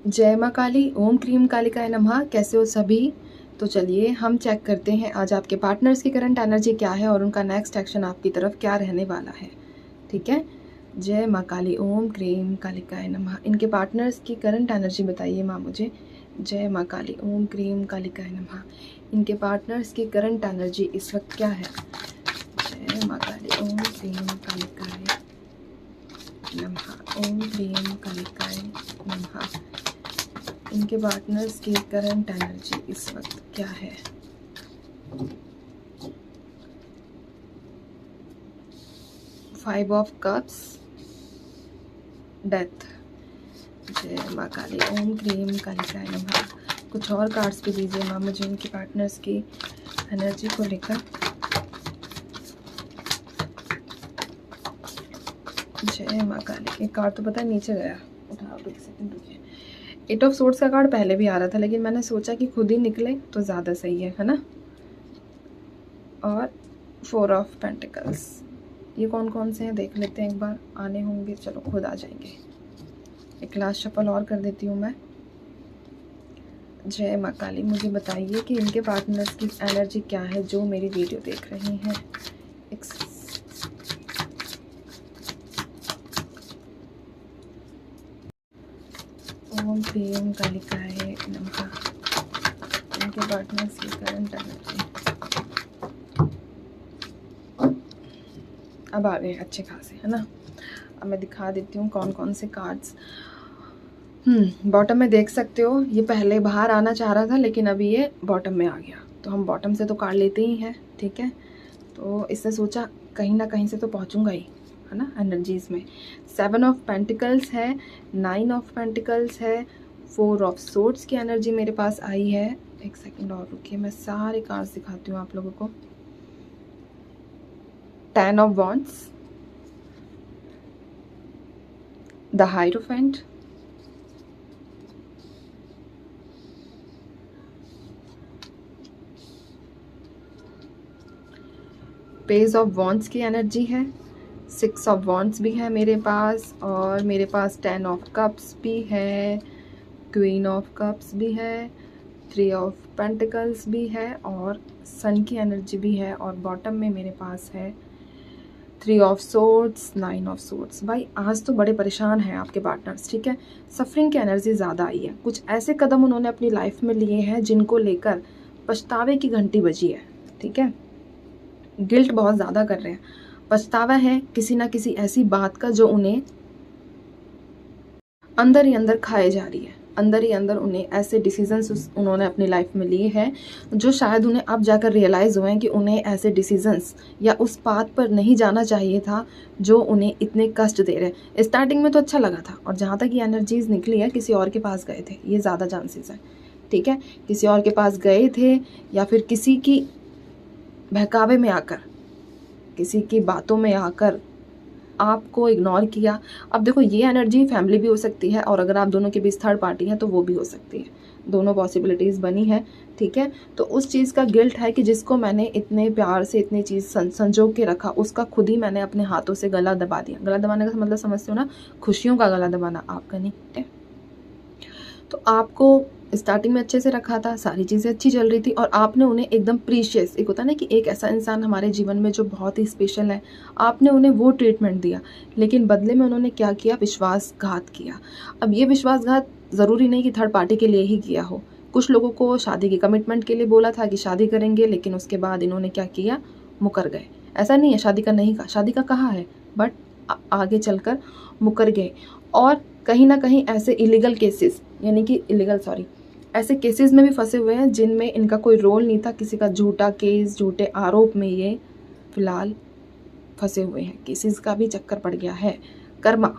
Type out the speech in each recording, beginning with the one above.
जय माँ काली, ओम क्रीम कालिकाय नमः। कैसे हो सभी? तो चलिए हम चेक करते हैं आज आपके पार्टनर्स की करंट एनर्जी क्या है और उनका नेक्स्ट एक्शन आपकी तरफ क्या रहने वाला है। ठीक है, जय माँ काली, ओम क्रीम कालिकाय नमः। इनके पार्टनर्स की करंट एनर्जी बताइए माँ मुझे। जय माँ काली, ओम क्रीम कालिकाय नमः। इनके पार्टनर्स की करंट एनर्जी इस वक्त क्या है? जय माँ काली, ओम क्रीम कालिकाय नमः, ओम क्रीम कालिकाय नमः। इनके पार्टनर्स की करंट एनर्जी इस वक्त क्या है? Five of cups, death. जय माँ काली, ओम क्रीम कालिकाय नमः। कुछ और कार्ड्स भी दीजिए माँ मुझे इनके पार्टनर्स की एनर्जी को लेकर। जय माँ काली। एक कार्ड तो पता है नीचे गया, उठाओ एक सेकंड रुकिए। एट ऑफ सोर्ड्स का कार्ड पहले भी आ रहा था लेकिन मैंने सोचा कि खुद ही निकले तो ज़्यादा सही है ना। और फोर ऑफ पेंटिकल्स। ये कौन कौन से हैं देख लेते हैं एक बार। आने होंगे, चलो खुद आ जाएंगे। एक लास्ट शफल और कर देती हूँ मैं। जय माँ काली, मुझे बताइए कि इनके पार्टनर्स की एनर्जी क्या है जो मेरी वीडियो देख रहे हैं। ओम क्रीम कालिकाय नमः। इनके पार्टनर्स की करंट एनर्जी अब आ गए अच्छे खासे, है ना। अब मैं दिखा देती हूँ कौन कौन से कार्ड्स। बॉटम में देख सकते हो, ये पहले बाहर आना चाह रहा था लेकिन अभी ये बॉटम में आ गया। तो हम बॉटम से तो कार्ड लेते ही हैं, ठीक है। तो इससे सोचा कहीं ना कहीं से तो पहुंचूंगा ही, है ना, एनर्जीज में। सेवन ऑफ पेंटिकल्स है, नाइन ऑफ पेंटिकल्स है, फोर ऑफ सोर्ड्स की एनर्जी मेरे पास आई है। एक सेकंड और रुकिए, मैं सारे कार्ड्स दिखाती हूँ आप लोगों को। Ten of wands, the hierophant, page of wands की एनर्जी है, सिक्स ऑफ वॉन्ड्स भी है मेरे पास, और मेरे पास टेन ऑफ कप्स भी है, क्वीन ऑफ कप्स भी है, थ्री ऑफ पेंटिकल्स भी है, और सन की एनर्जी भी है, और बॉटम में मेरे पास है three of swords, nine of swords. भाई आज तो बड़े परेशान हैं आपके पार्टनर्स, ठीक है। सफरिंग की एनर्जी ज़्यादा आई है। कुछ ऐसे कदम उन्होंने अपनी लाइफ में लिए हैं जिनको लेकर पछतावे की घंटी बजी है, ठीक है। गिल्ट बहुत ज़्यादा कर रहे हैं, पछतावा है किसी ना किसी ऐसी बात का जो उन्हें अंदर ही अंदर खाए जा रही है। अंदर ही अंदर उन्हें ऐसे डिसीजंस उन्होंने अपनी लाइफ में लिए हैं जो शायद उन्हें अब जाकर रियलाइज़ हुए हैं कि उन्हें ऐसे डिसीजंस या उस पाथ पर नहीं जाना चाहिए था जो उन्हें इतने कष्ट दे रहे हैं। स्टार्टिंग में तो अच्छा लगा था, और जहाँ तक ये एनर्जीज निकली है किसी और के पास गए थे, ये ज़्यादा चांसेस है, ठीक है। किसी और के पास गए थे या फिर किसी की बहकावे में आकर, किसी की बातों में आकर आपको इग्नोर किया। अब देखो ये एनर्जी फैमिली भी हो सकती है, और अगर आप दोनों के बीच थर्ड पार्टी है तो वो भी हो सकती है। दोनों पॉसिबिलिटीज़ बनी है, ठीक है। तो उस चीज़ का गिल्ट है कि जिसको मैंने इतने प्यार से इतनी चीज़ संजो के रखा, उसका खुद ही मैंने अपने हाथों से गला दबा दिया। गला दबाने का मतलब समझते हो ना, खुशियों का गला दबाना, आपका नहीं, ठीक है। तो आपको स्टार्टिंग में अच्छे से रखा था, सारी चीज़ें अच्छी चल रही थी, और आपने उन्हें एकदम प्रीशियस, एक होता है ना कि एक ऐसा इंसान हमारे जीवन में जो बहुत ही स्पेशल है, आपने उन्हें वो ट्रीटमेंट दिया, लेकिन बदले में उन्होंने क्या किया? विश्वासघात किया। अब ये विश्वासघात ज़रूरी नहीं कि थर्ड पार्टी के लिए ही किया हो। कुछ लोगों को शादी की कमिटमेंट के लिए बोला था कि शादी करेंगे, लेकिन उसके बाद इन्होंने क्या किया? मुकर गए। ऐसा नहीं है शादी का नहीं कहा, शादी का कहा है, बट आगे चलकर मुकर गए। और कहीं ना कहीं ऐसे इलीगल केसेस, यानी कि ऐसे केसेस में भी फंसे हुए हैं जिनमें इनका कोई रोल नहीं था। किसी का झूठा केस, झूठे आरोप में ये फिलहाल फंसे हुए हैं। केसेस का भी चक्कर पड़ गया है। कर्मा,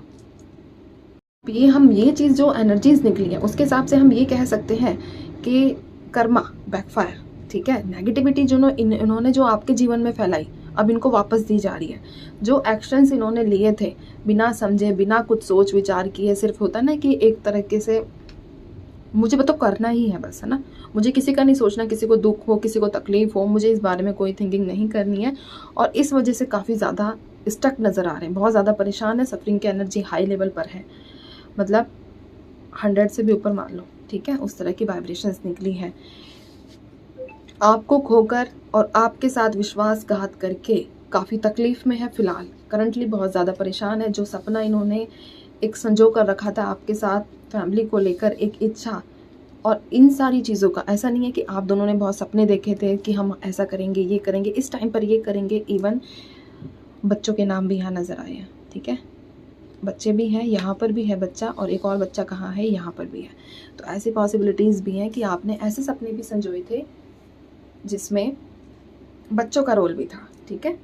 ये चीज़ जो एनर्जीज निकली है उसके हिसाब से हम ये कह सकते हैं कि कर्मा बैकफायर, ठीक है। नेगेटिविटी जो इन्होंने जो आपके जीवन में फैलाई, अब इनको वापस दी जा रही है। जो एक्शंस इन्होंने लिए थे बिना समझे, बिना कुछ सोच विचार किए, सिर्फ होता ना कि एक तरीके से मुझे तो करना ही है बस, है ना। मुझे किसी का नहीं सोचना, किसी को दुख हो, किसी को तकलीफ हो, मुझे इस बारे में कोई थिंकिंग नहीं करनी है। और इस वजह से काफ़ी ज़्यादा स्टक नज़र आ रहे हैं, बहुत ज़्यादा परेशान है। सफरिंग की एनर्जी हाई लेवल पर है। मतलब 100 से भी ऊपर मान लो, ठीक है, उस तरह की वाइब्रेशंस निकली है। आपको खोकर और आपके साथ विश्वासघात करके काफ़ी तकलीफ़ में है फ़िलहाल, करंटली बहुत ज़्यादा परेशान है। जो सपना इन्होंने एक संजो कर रखा था आपके साथ, फैमिली को लेकर एक इच्छा, और इन सारी चीज़ों का ऐसा नहीं है कि आप दोनों ने बहुत सपने देखे थे कि हम ऐसा करेंगे, ये करेंगे, इस टाइम पर ये करेंगे। इवन बच्चों के नाम भी यहाँ नज़र आए हैं, ठीक है, बच्चे भी हैं, यहाँ पर भी है बच्चा, और एक और बच्चा कहाँ है, यहाँ पर भी है। तो ऐसी पॉसिबिलिटीज़ भी हैं कि आपने ऐसे सपने भी संजोए थे जिसमें बच्चों का रोल भी था, ठीक है,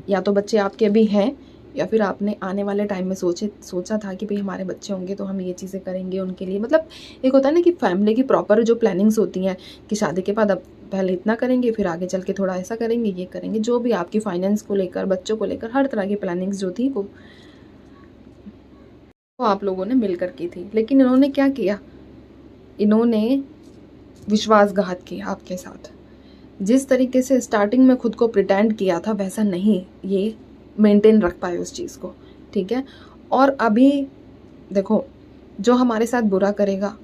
या तो बच्चे आपके भी हैं, या फिर आपने आने वाले टाइम में सोचा था कि भाई हमारे बच्चे होंगे तो हम ये चीज़ें करेंगे उनके लिए। मतलब एक होता है ना कि फैमिली की प्रॉपर जो प्लानिंग्स होती हैं कि शादी के बाद अब पहले इतना करेंगे, फिर आगे चल के थोड़ा ऐसा करेंगे, ये करेंगे, जो भी आपकी फाइनेंस को लेकर, बच्चों को लेकर, हर तरह की प्लानिंग्स जो थी वो आप लोगों ने मिलकर की थी। लेकिन इन्होंने क्या किया, इन्होंने विश्वासघात किया आपके साथ। जिस तरीके से स्टार्टिंग में खुद को प्रिटेंड किया था वैसा नहीं ये मेंटेन रख पाए उस चीज़ को, ठीक है। और अभी देखो, जो हमारे साथ बुरा करेगा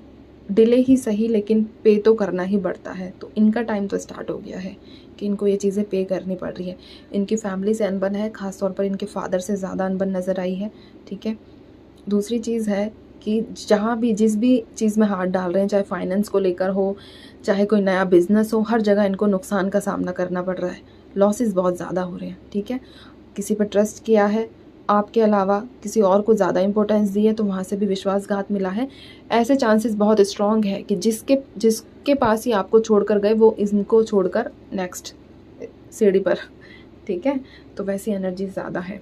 डिले ही सही लेकिन पे तो करना ही पड़ता है। तो इनका टाइम तो स्टार्ट हो गया है कि इनको ये चीज़ें पे करनी पड़ रही है। इनकी फैमिली से अनबन है, ख़ास तौर पर इनके फादर से ज़्यादा अनबन नज़र आई है, ठीक है। दूसरी चीज़ है कि जहाँ भी जिस भी चीज़ में हाथ डाल रहे हैं, चाहे फाइनेंस को लेकर हो, चाहे कोई नया बिजनेस हो, हर जगह इनको नुकसान का सामना करना पड़ रहा है, लॉसेस बहुत ज़्यादा हो रहे हैं, ठीक है। किसी पर ट्रस्ट किया है, आपके अलावा किसी और को ज़्यादा इंपॉर्टेंस दी है, तो वहाँ से भी विश्वासघात मिला है। ऐसे चांसेस बहुत स्ट्रॉन्ग है कि जिसके पास ही आपको छोड़कर गए वो इनको छोड़कर नेक्स्ट सीढ़ी पर, ठीक है। तो वैसी एनर्जी ज़्यादा है।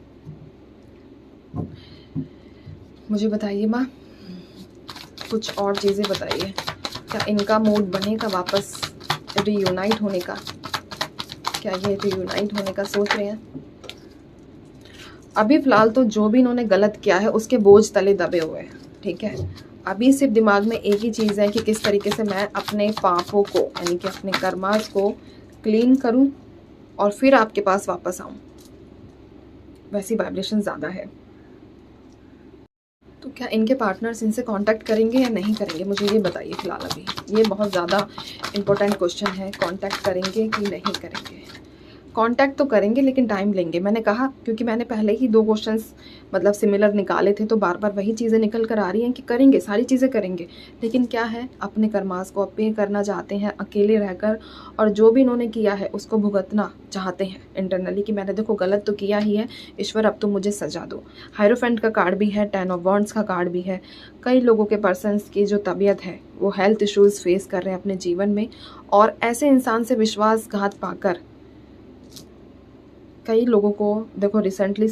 मुझे बताइए माँ, कुछ और चीज़ें बताइए, क्या इनका मूड बनेगा वापस रीयूनाइट होने का? क्या ये रीयूनाइट होने का सोच रहे हैं? अभी फ़िलहाल तो जो भी इन्होंने गलत किया है उसके बोझ तले दबे हुए हैं, ठीक है। अभी सिर्फ दिमाग में एक ही चीज़ है कि किस तरीके से मैं अपने पापों को, यानी कि अपने कर्मास को क्लीन करूं और फिर आपके पास वापस आऊं। वैसी वाइब्रेशन ज़्यादा है। तो क्या इनके पार्टनर्स इनसे कांटेक्ट करेंगे या नहीं करेंगे, मुझे ये बताइए फ़िलहाल। अभी ये बहुत ज़्यादा इम्पोर्टेंट क्वेश्चन है, कांटेक्ट करेंगे कि नहीं करेंगे। कांटेक्ट तो करेंगे लेकिन टाइम लेंगे, मैंने कहा, क्योंकि मैंने पहले ही 2 क्वेश्चंस मतलब सिमिलर निकाले थे, तो बार बार वही चीज़ें निकल कर आ रही हैं कि करेंगे, सारी चीज़ें करेंगे, लेकिन क्या है, अपने कर्मास को पे करना चाहते हैं अकेले रहकर, और जो भी इन्होंने किया है उसको भुगतना चाहते हैं इंटरनली कि मैंने देखो गलत तो किया ही है, ईश्वर अब तुम मुझे सजा दो। हायरोफेंट का कार्ड भी है, 10 ऑफ वॉन्ड्स का कार्ड भी है। कई लोगों के पर्सन्स की जो तबीयत है वो हेल्थ इश्यूज़ फेस कर रहे हैं अपने जीवन में, और ऐसे इंसान से विश्वासघात पाकर कई लोगों को देखो रिसेंटली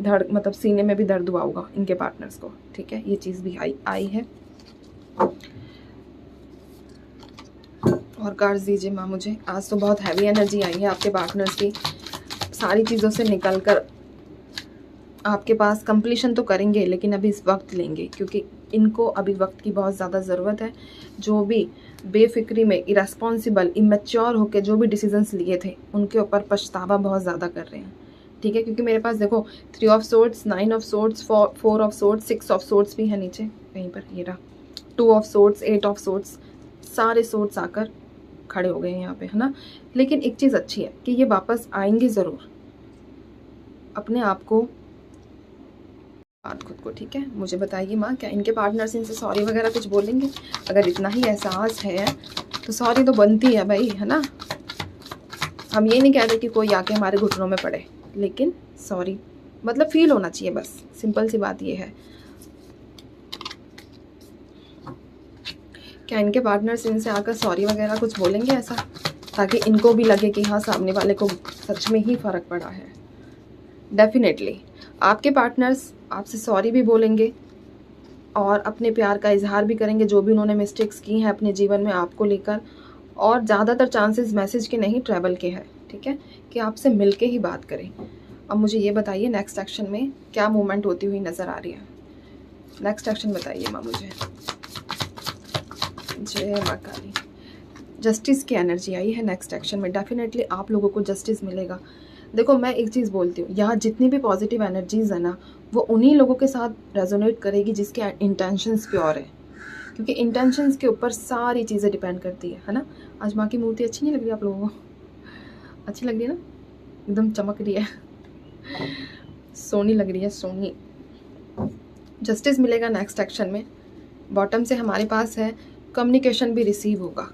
मतलब सीने में भी दर्द हुआ होगा इनके पार्टनर्स को, ठीक है। ये चीज़ भी आई है। और कार्ड्स दीजिए माँ मुझे। आज तो बहुत हैवी एनर्जी आई है आपके पार्टनर्स की, सारी चीज़ों से निकल कर आपके पास कंप्लीशन तो करेंगे लेकिन अभी इस वक्त लेंगे, क्योंकि इनको अभी वक्त की बहुत ज़्यादा ज़रूरत है। जो भी बेफिक्री में इरेस्पॉन्सिबल इमेच्योर होकर जो भी डिसीजंस लिए थे उनके ऊपर पछतावा बहुत ज़्यादा कर रहे हैं, ठीक है। क्योंकि मेरे पास देखो 3 of swords, 9 of swords, 4 of swords, 6 of swords भी है नीचे कहीं पर, ये रहा 2 ऑफ सोर्ड्स, 8 ऑफ सोर्ड्स, सारे सोर्ड्स आकर खड़े हो गए हैं यहाँ पे, है ना। लेकिन एक चीज़ अच्छी है कि ये वापस आएंगे ज़रूर, अपने आप को बात खुद को, ठीक है। मुझे बताइए माँ, क्या इनके पार्टनर्स इनसे सॉरी वगैरह कुछ बोलेंगे? अगर इतना ही एहसास है तो सॉरी तो बनती है भाई, है ना। हम ये नहीं कहते कि कोई आके हमारे घुटनों में पड़े, लेकिन सॉरी मतलब फील होना चाहिए, बस सिंपल सी बात ये है। क्या इनके पार्टनर्स इनसे आकर सॉरी वगैरह कुछ बोलेंगे ऐसा, ताकि इनको भी लगे कि हाँ सामने वाले को सच में ही फ़र्क पड़ा है? डेफिनेटली आपके पार्टनर्स आपसे सॉरी भी बोलेंगे और अपने प्यार का इजहार भी करेंगे, जो भी उन्होंने मिस्टेक्स की हैं अपने जीवन में आपको लेकर, और ज़्यादातर चांसेस मैसेज के नहीं ट्रैवल के हैं, ठीक है, कि आपसे मिलके ही बात करें। अब मुझे ये बताइए नेक्स्ट एक्शन में क्या मूवमेंट होती हुई नज़र आ रही है? नेक्स्ट एक्शन बताइए माँ मुझे। जय माँ काली। जस्टिस की एनर्जी आई है नेक्स्ट एक्शन में। डेफिनेटली आप लोगों को जस्टिस मिलेगा। देखो मैं एक चीज़ बोलती हूँ, यहाँ जितनी भी पॉजिटिव एनर्जीज़ है ना वो उन्हीं लोगों के साथ रेजोनेट करेगी जिसके इंटेंशंस प्योर है, क्योंकि इंटेंशंस के ऊपर सारी चीज़ें डिपेंड करती है ना। आज माँ की मूर्ति अच्छी नहीं लग रही आप लोगों को? अच्छी लग रही है ना, एकदम चमक रही है, सोनी लग रही है, सोनी। जस्टिस मिलेगा नेक्स्ट एक्शन में। बॉटम से हमारे पास है कम्युनिकेशन भी रिसीव होगा।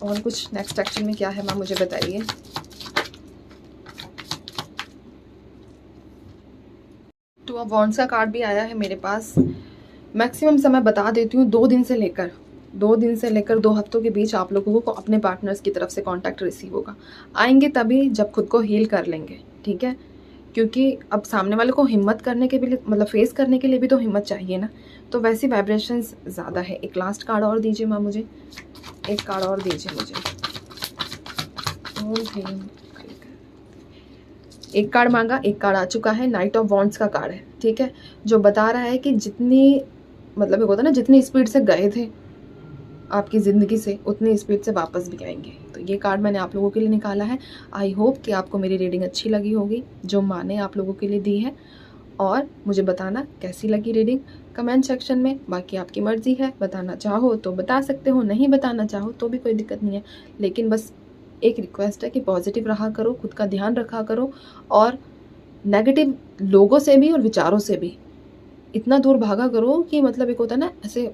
और कुछ नेक्स्ट एक्शन में क्या है माँ मुझे बताइए। टू ऑफ वॉन्ड्स का कार्ड भी आया है मेरे पास। मैक्सिमम समय बता देती हूँ, 2 दिन से लेकर 2 हफ्तों के बीच आप लोगों को अपने पार्टनर्स की तरफ से कांटेक्ट रिसीव होगा। आएंगे तभी जब खुद को हील कर लेंगे, ठीक है, क्योंकि अब सामने वाले को हिम्मत करने के लिए, मतलब फेस करने के लिए भी तो हिम्मत चाहिए ना, तो वैसी वाइब्रेशंस ज़्यादा है। एक लास्ट कार्ड और दीजिए माँ मुझे, एक कार्ड और दीजिए मुझे। एक कार्ड मांगा, एक कार्ड आ चुका है, नाइट ऑफ वॉन्ड्स का कार्ड है, ठीक है, जो बता रहा है कि जितनी, मतलब होता है ना, जितनी स्पीड से गए थे आपकी ज़िंदगी से उतनी स्पीड से वापस भी आएंगे। तो ये कार्ड मैंने आप लोगों के लिए निकाला है। आई होप कि आपको मेरी रीडिंग अच्छी लगी होगी, जो माँ ने आप लोगों के लिए दी है। और मुझे बताना कैसी लगी रीडिंग कमेंट सेक्शन में। बाकी आपकी मर्ज़ी है, बताना चाहो तो बता सकते हो, नहीं बताना चाहो तो भी कोई दिक्कत नहीं है। लेकिन बस एक रिक्वेस्ट है कि पॉजिटिव रहा करो, खुद का ध्यान रखा करो, और नेगेटिव लोगों से भी और विचारों से भी इतना दूर भागा करो कि मतलब एक होता है ना, ऐसे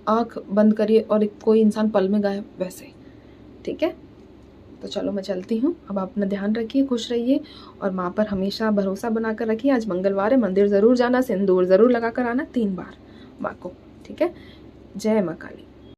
आँख बंद करिए और एक कोई इंसान पल में गायब, वैसे, ठीक है। तो चलो मैं चलती हूँ, अब आप अपना ध्यान रखिए, खुश रहिए और माँ पर हमेशा भरोसा बनाकर रखिए। आज मंगलवार है, मंदिर ज़रूर जाना, सिंदूर ज़रूर लगा कर आना 3 बार माँ को, ठीक है। जय माँ काली।